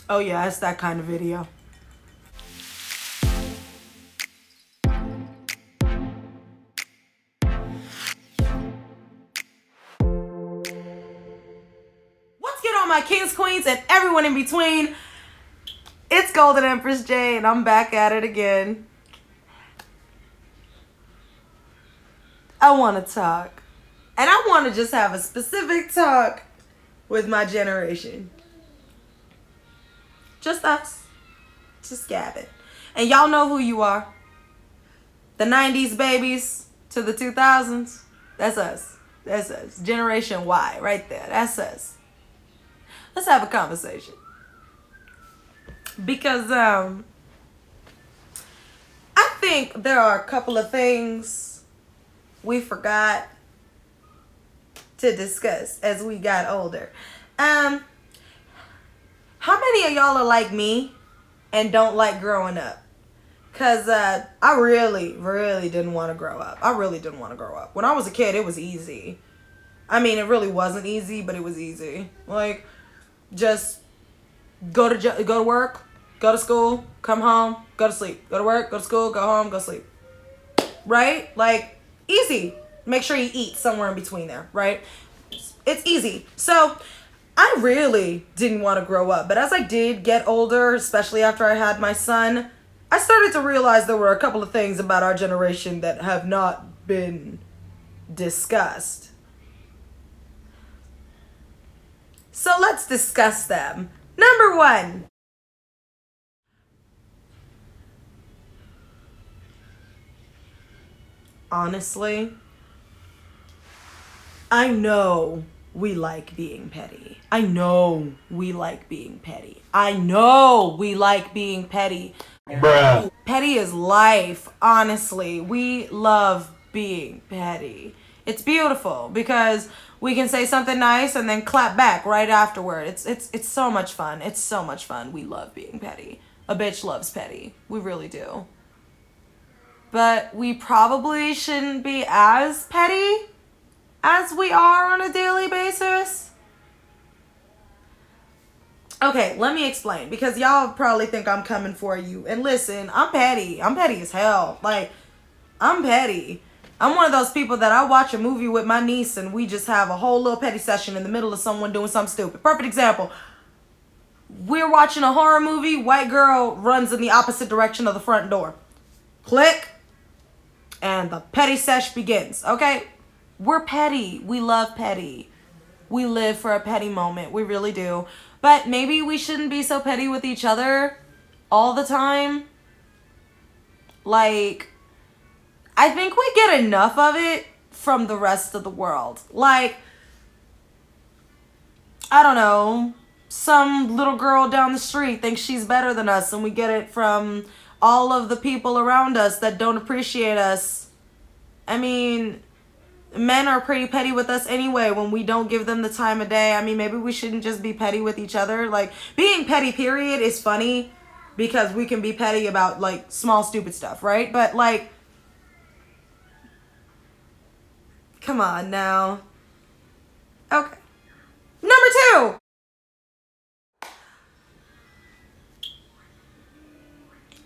Oh yeah, it's that kind of video. What's good, all my kings, queens, and everyone in between? It's Golden Empress J, and I'm back at it again. I want to talk. And I want to just have a specific talk with my generation. Just us. Just gabbing. And y'all know who you are. The 90s babies to the 2000s. That's us. That's us. Generation Y right there. That's us. Let's have a conversation. Because I think there are a couple of things we forgot to discuss as we got older. How many of y'all are like me and don't like growing up? Because I really didn't want to grow up. I really didn't want to grow up. When I was a kid, it was easy. I mean, it really wasn't easy, but it was easy. Like, just go to work, go to school, come home, go to sleep. Go to work, go to school, go home, go sleep. Right? Like, easy. Make sure you eat somewhere in between there, right? It's easy. So I really didn't want to grow up. But as I did get older, especially after I had my son, I started to realize there were a couple of things about our generation that have not been discussed. So let's discuss them. Number one. Honestly, I know we like being petty. I know we like being petty. I know we like being petty. Bruh. Petty is life, honestly. We love being petty. It's beautiful because we can say something nice and then clap back right afterward. It's so much fun. It's so much fun. We love being petty. A bitch loves petty. We really do. But we probably shouldn't be as petty as we are on a daily basis. Okay, let me explain, because y'all probably think I'm coming for you. And listen, I'm petty. I'm petty as hell. Like, I'm petty. I'm one of those people that I watch a movie with my niece and we just have a whole little petty session in the middle of someone doing something stupid. Perfect example. We're watching a horror movie. White girl runs in the opposite direction of the front door. Click. And the petty sesh begins. Okay? We're petty. We love petty. We live for a petty moment. We really do. But maybe we shouldn't be so petty with each other all the time. Like, I think we get enough of it from the rest of the world. Like, I don't know, some little girl down the street thinks she's better than us, and we get it from all of the people around us that don't appreciate us. I mean, men are pretty petty with us anyway when we don't give them the time of day. I mean, maybe we shouldn't just be petty with each other. Like, being petty, period, is funny because we can be petty about, like, small, stupid stuff, right? But, like, come on now. Okay. Number two.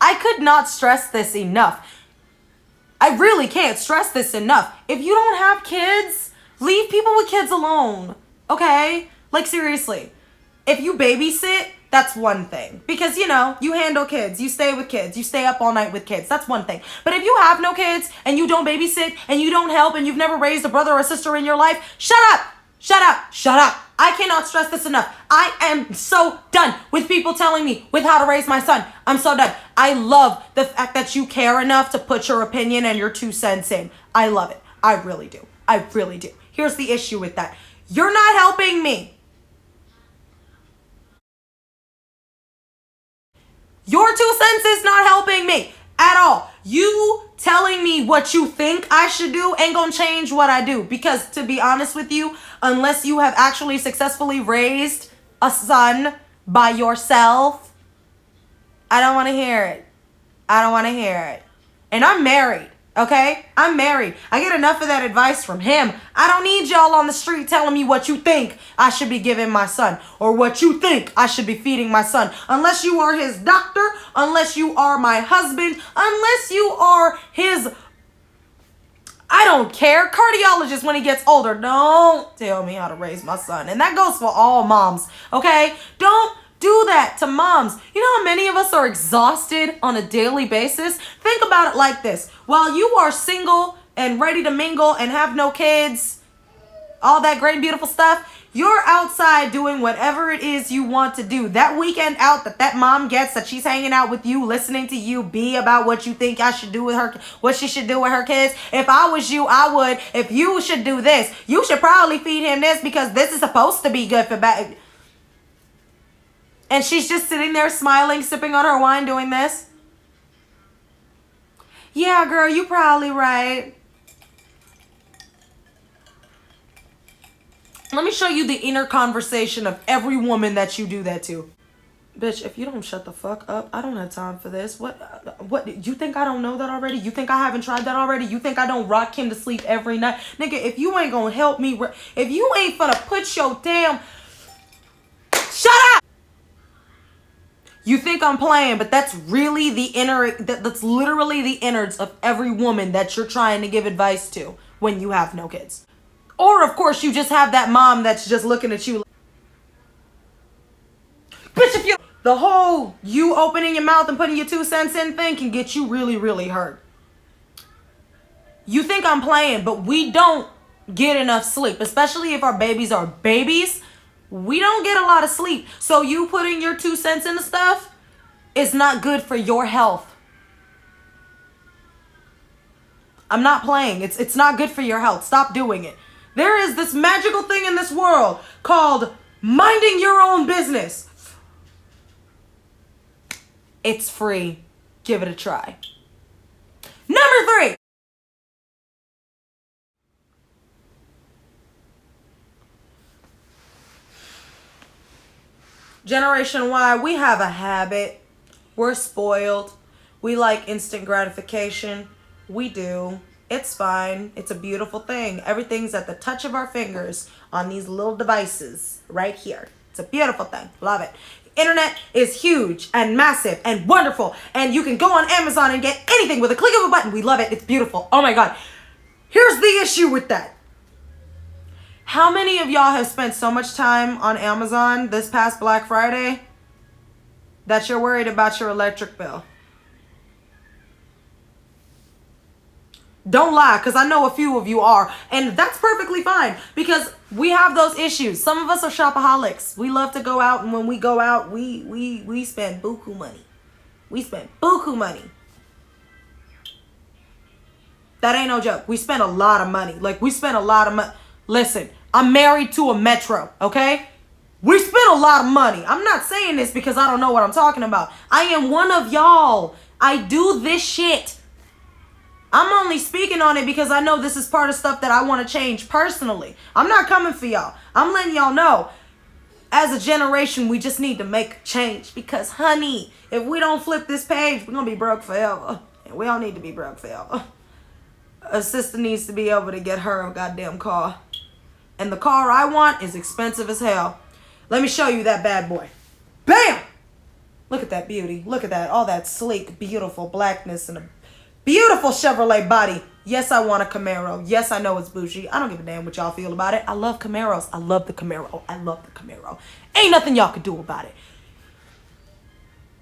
I could not stress this enough. I really can't stress this enough. If you don't have kids, leave people with kids alone. Okay? Like, seriously. If you babysit, that's one thing. Because, you know, you handle kids. You stay with kids. You stay up all night with kids. That's one thing. But if you have no kids and you don't babysit and you don't help and you've never raised a brother or a sister in your life, shut up. Shut up. Shut up. I cannot stress this enough. I am so done with people telling me with how to raise my son. I'm so done. I love the fact that you care enough to put your opinion and your 2 cents in. I love it. I really do. I really do. Here's the issue with that. You're not helping me. Your 2 cents is not helping me at all. You telling me what you think I should do ain't gonna change what I do. Because to be honest with you, unless you have actually successfully raised a son by yourself, I don't want to hear it. I don't want to hear it. And I'm married. Okay? I'm married. I get enough of that advice from him. I don't need y'all on the street telling me what you think I should be giving my son or what you think I should be feeding my son. Unless you are his doctor, unless you are my husband, unless you are his, I don't care, cardiologist when he gets older. Don't tell me how to raise my son. And that goes for all moms, okay? Don't do that to moms. You know how many of us are exhausted on a daily basis? Think about it like this. While you are single and ready to mingle and have no kids, all that great and beautiful stuff, you're outside doing whatever it is you want to do. That weekend out that mom gets, that she's hanging out with you, listening to you be about what you think I should do with her, what she should do with her kids. If I was you, I would. If you should do this, you should probably feed him this because this is supposed to be good for back. And she's just sitting there smiling, sipping on her wine, doing this. Yeah, girl, you probably right. Let me show you the inner conversation of every woman that you do that to. Bitch, if you don't shut the fuck up, I don't have time for this. What, you think I don't know that already? You think I haven't tried that already? You think I don't rock him to sleep every night? Nigga, if you ain't gonna help me, if you ain't gonna put your damn, shut up! You think I'm playing, but that's really the that's literally the innards of every woman that you're trying to give advice to when you have no kids. Or, of course, you just have that mom that's just looking at you like, bitch, if you... The whole you opening your mouth and putting your 2 cents in thing can get you really, really hurt. You think I'm playing, but we don't get enough sleep, especially if our babies are babies. We don't get a lot of sleep. So you putting your 2 cents into stuff is not good for your health. I'm not playing. It's not good for your health. Stop doing it. There is this magical thing in this world called minding your own business. It's free. Give it a try. Number 3. Generation Y, we have a habit. We're spoiled. We like instant gratification. We do. It's fine. It's a beautiful thing. Everything's at the touch of our fingers on these little devices right here. It's a beautiful thing. Love it. Internet is huge and massive and wonderful. And you can go on Amazon and get anything with a click of a button. We love it. It's beautiful. Oh my God. Here's the issue with that. How many of y'all have spent so much time on Amazon this past Black Friday that you're worried about your electric bill? Don't lie, because I know a few of you are. And that's perfectly fine, because we have those issues. Some of us are shopaholics. We love to go out, and when we go out, we spend buku money. We spend buku money. That ain't no joke. We spend a lot of money. Like, we spend a lot of money. Listen, I'm married to a metro, okay? We spend a lot of money. I'm not saying this because I don't know what I'm talking about. I am one of y'all. I do this shit. I'm only speaking on it because I know this is part of stuff that I want to change personally. I'm not coming for y'all. I'm letting y'all know, as a generation, we just need to make a change. Because, honey, if we don't flip this page, we're going to be broke forever. And we don't need to be broke forever. A sister needs to be able to get her a goddamn car. And the car I want is expensive as hell. Let me show you that bad boy. Bam! Look at that beauty. Look at that. All that sleek, beautiful blackness and a beautiful Chevrolet body. Yes, I want a Camaro. Yes, I know it's bougie. I don't give a damn what y'all feel about it. I love Camaros. I love the Camaro. I love the Camaro. Ain't nothing y'all could do about it.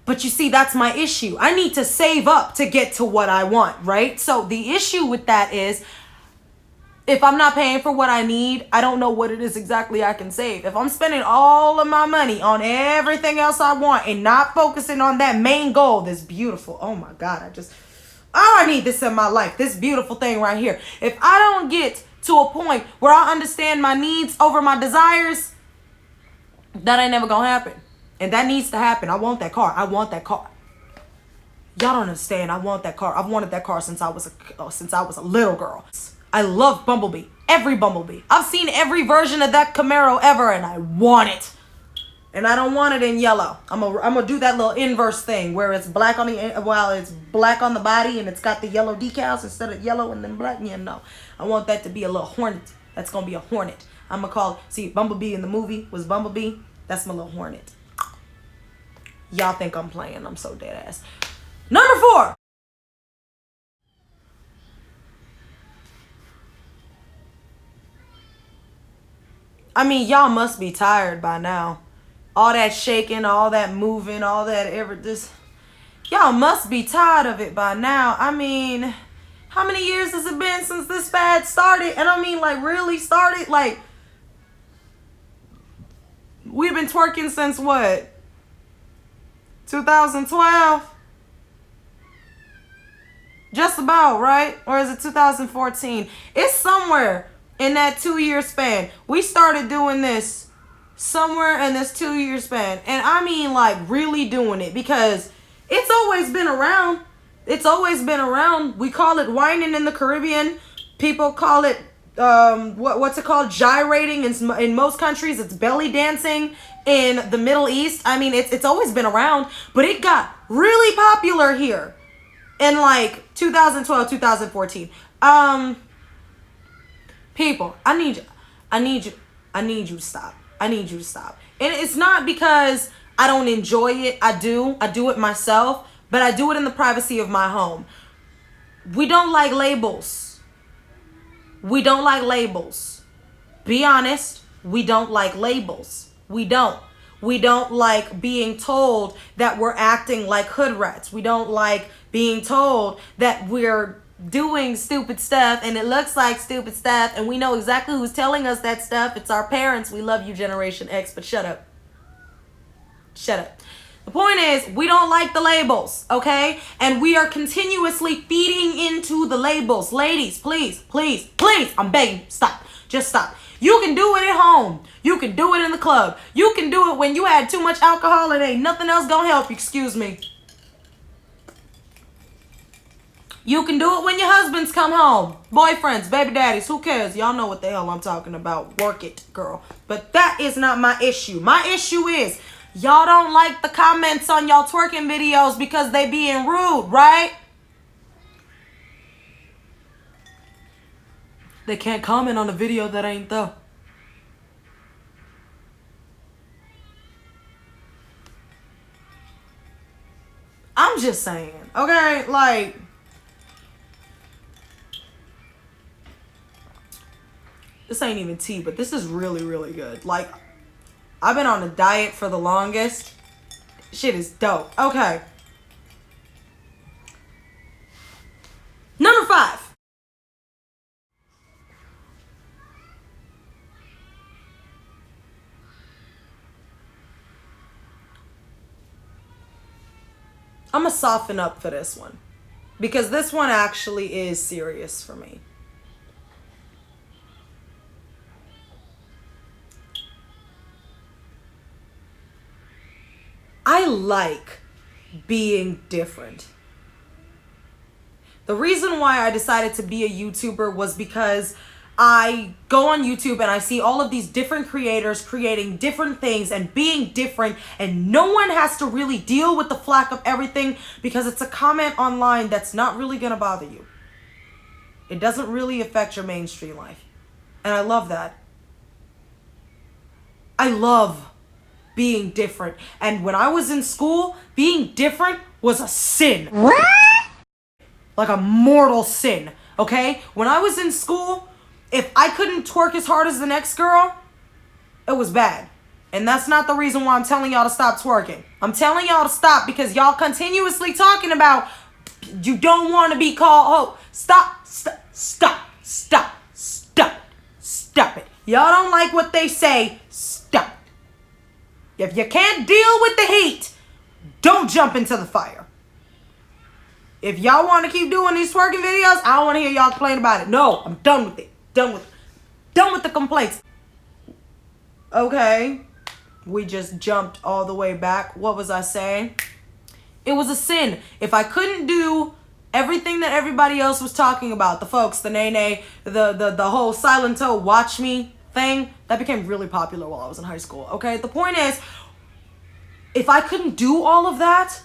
But you see, that's my issue. I need to save up to get to what I want, right? So the issue with that is, if I'm not paying for what I need, I don't know what it is exactly I can save. If I'm spending all of my money on everything else I want and not focusing on that main goal, this beautiful, oh my God, I need this in my life. This beautiful thing right here. If I don't get to a point where I understand my needs over my desires, that ain't never gonna happen. And that needs to happen. I want that car. I want that car. Y'all don't understand. I want that car. I've wanted that car since I was a little girl. I love Bumblebee. Every Bumblebee. I've seen every version of that Camaro ever, and I want it. And I don't want it in yellow. I'm gonna do that little inverse thing where it's black on it's black on the body and it's got the yellow decals instead of yellow and then black. Yeah, no. I want that to be a little hornet. That's gonna be a hornet. I'm gonna call, see, Bumblebee in the movie was Bumblebee. That's my little hornet. Y'all think I'm playing. I'm so dead ass. Number 4. I mean, y'all must be tired by now. All that shaking, all that moving, all that y'all must be tired of it by now. I mean, how many years has it been since this fad started? And I mean, like, really started? Like, we've been twerking since what? 2012? Just about, right? Or is it 2014? It's somewhere in that 2-year span. We started doing this somewhere in this 2-year span. And I mean, like, really doing it, because it's always been around. It's always been around. We call it whining in the Caribbean. People call it, what's it called? Gyrating. In most countries, it's belly dancing. In the Middle East, I mean, it's always been around. But it got really popular here in, like, 2012, 2014. People, I need you to stop. I need you to stop. And it's not because I don't enjoy it. I do it myself, but I do it in the privacy of my home. We don't like labels. We don't like labels. Be honest, we don't like labels. We don't. We don't like being told that we're acting like hood rats. We don't like being told that we're doing stupid stuff and it looks like stupid stuff and we know exactly who's telling us that stuff. It's our parents. We love you, Generation X, but shut up. Shut up. The point is, we don't like the labels, okay? And we are continuously feeding into the labels. Ladies, please, please, please, I'm begging, stop. Just stop. You can do it at home. You can do it in the club. You can do it when you had too much alcohol and ain't nothing else gonna help you. Excuse me. You can do it when your husbands come home. Boyfriends, baby daddies, who cares? Y'all know what the hell I'm talking about. Work it, girl. But that is not my issue. My issue is y'all don't like the comments on y'all twerking videos because they being rude, right? They can't comment on a video that ain't though. I'm just saying, okay? Like, this ain't even tea, but this is really, really good. Like, I've been on a diet for the longest. Shit is dope. Okay. Number 5. I'm going to soften up for this one, because this one actually is serious for me. I like being different. The reason why I decided to be a YouTuber was because I go on YouTube and I see all of these different creators creating different things and being different, and no one has to really deal with the flack of everything because it's a comment online that's not really gonna bother you. It doesn't really affect your mainstream life. And I love that. I love being different. And when I was in school, being different was a sin. What? Like a mortal sin, okay? When I was in school, if I couldn't twerk as hard as the next girl, it was bad. And that's not the reason why I'm telling y'all to stop twerking. I'm telling y'all to stop because y'all continuously talking about you don't want to be called ho. Stop, stop, stop, stop, stop, stop it. Y'all don't like what they say, stop. If you can't deal with the heat, don't jump into the fire. If y'all want to keep doing these twerking videos, I don't want to hear y'all complain about it. No, I'm done with it. Done with the complaints. Okay. We just jumped all the way back. What was I saying? It was a sin. If I couldn't do everything that everybody else was talking about, the folks, the nay, the whole silent toe watch me thing, that became really popular while I was in high school. Okay, the point is, if I couldn't do all of that,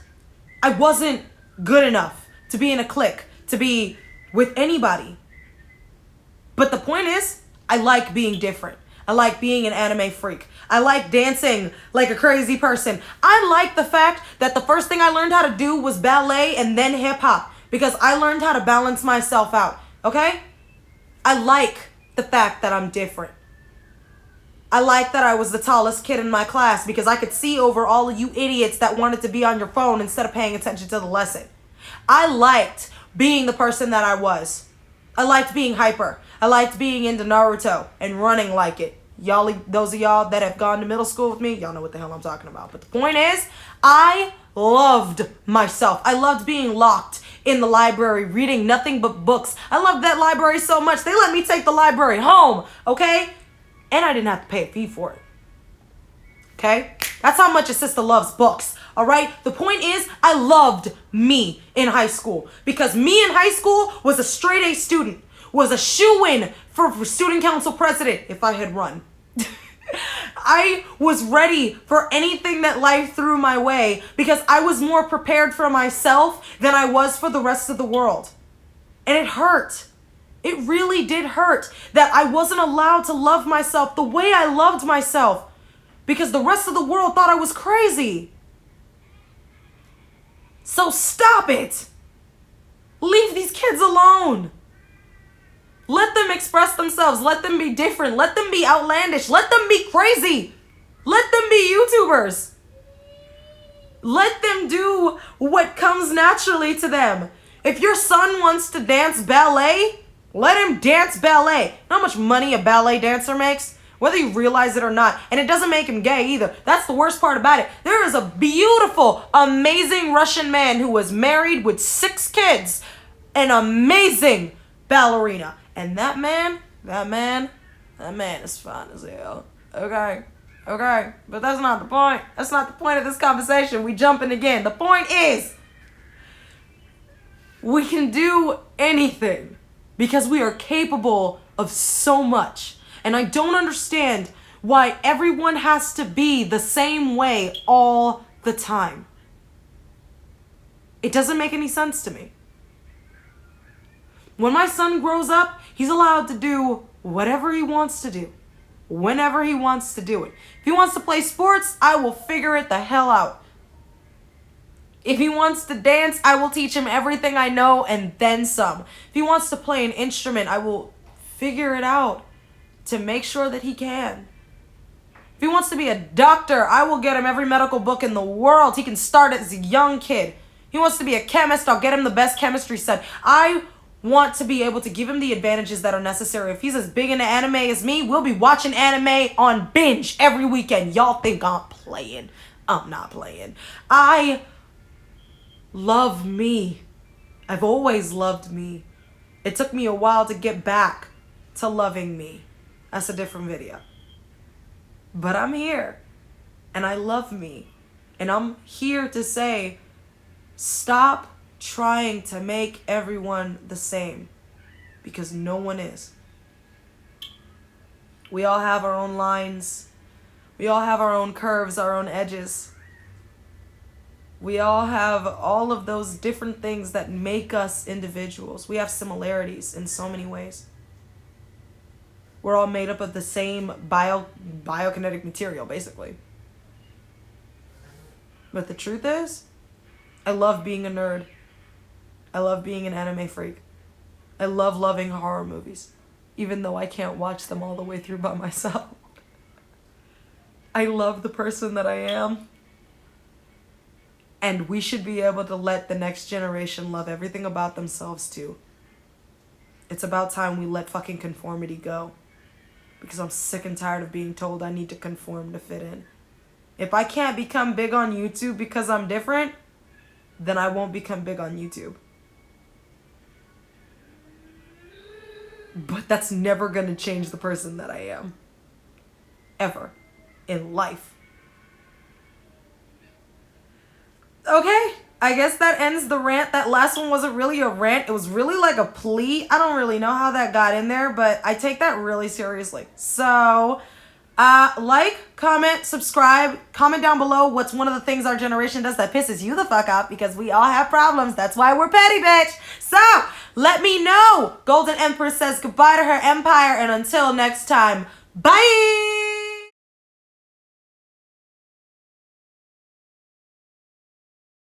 I wasn't good enough to be in a clique, to be with anybody. But the point is, I like being different. I like being an anime freak. I like dancing like a crazy person. I like the fact that the first thing I learned how to do was ballet and then hip hop, because I learned how to balance myself out, okay? I like the fact that I'm different. I like that I was the tallest kid in my class because I could see over all of you idiots that wanted to be on your phone instead of paying attention to the lesson. I liked being the person that I was. I liked being hyper. I liked being into Naruto and running like it. Y'all, those of y'all that have gone to middle school with me, y'all know what the hell I'm talking about. But the point is, I loved myself. I loved being locked in the library, reading nothing but books. I loved that library so much, they let me take the library home, okay? And I didn't have to pay a fee for it. Okay? That's how much a sister loves books. Alright? The point is, I loved me in high school. Because me in high school was a straight A student. Was a shoo-in for student council president if I had run. I was ready for anything that life threw my way because I was more prepared for myself than I was for the rest of the world. And it hurt. It really did hurt that I wasn't allowed to love myself the way I loved myself because the rest of the world thought I was crazy. So stop it. Leave these kids alone. Let them express themselves. Let them be different. Let them be outlandish. Let them be crazy. Let them be YouTubers. Let them do what comes naturally to them. If your son wants to dance ballet, let him dance ballet. You know how much money a ballet dancer makes? Whether you realize it or not. And it doesn't make him gay either. That's the worst part about it. There is a beautiful, amazing Russian man who was married with 6 kids. An amazing ballerina. And that man is fine as hell. Okay. But that's not the point. That's not the point of this conversation. We jumping again. The point is, we can do anything because we are capable of so much. And I don't understand why everyone has to be the same way all the time. It doesn't make any sense to me. When my son grows up, he's allowed to do whatever he wants to do, whenever he wants to do it. If he wants to play sports, I will figure it the hell out. If he wants to dance, I will teach him everything I know and then some. If he wants to play an instrument, I will figure it out to make sure that he can. If he wants to be a doctor, I will get him every medical book in the world. He can start as a young kid. He wants to be a chemist, I'll get him the best chemistry set. I want to be able to give him the advantages that are necessary. If he's as big into anime as me, we'll be watching anime on binge every weekend. Y'all think I'm playing. I'm not playing. I love me. I've always loved me. It took me a while to get back to loving me. That's a different video. But I'm here. And I love me. And I'm here to say, stop trying to make everyone the same, because no one is. We all have our own lines. We all have our own curves, our own edges. We all have all of those different things that make us individuals. We have similarities in so many ways. We're all made up of the same biokinetic material, basically. But the truth is, I love being a nerd. I love being an anime freak. I love loving horror movies, even though I can't watch them all the way through by myself. I love the person that I am. And we should be able to let the next generation love everything about themselves too. It's about time we let fucking conformity go. Because I'm sick and tired of being told I need to conform to fit in. If I can't become big on YouTube because I'm different, then I won't become big on YouTube. But that's never going to change the person that I am. Ever. In life. Okay, I guess that ends the rant. That last one wasn't really a rant. It was really like a plea. I don't really know how that got in there, but I take that really seriously. So, Like, comment, subscribe, comment down below what's one of the things our generation does that pisses you the fuck off, because we all have problems. That's why we're petty, bitch. So, let me know. Golden Empress says goodbye to her empire, and until next time, bye!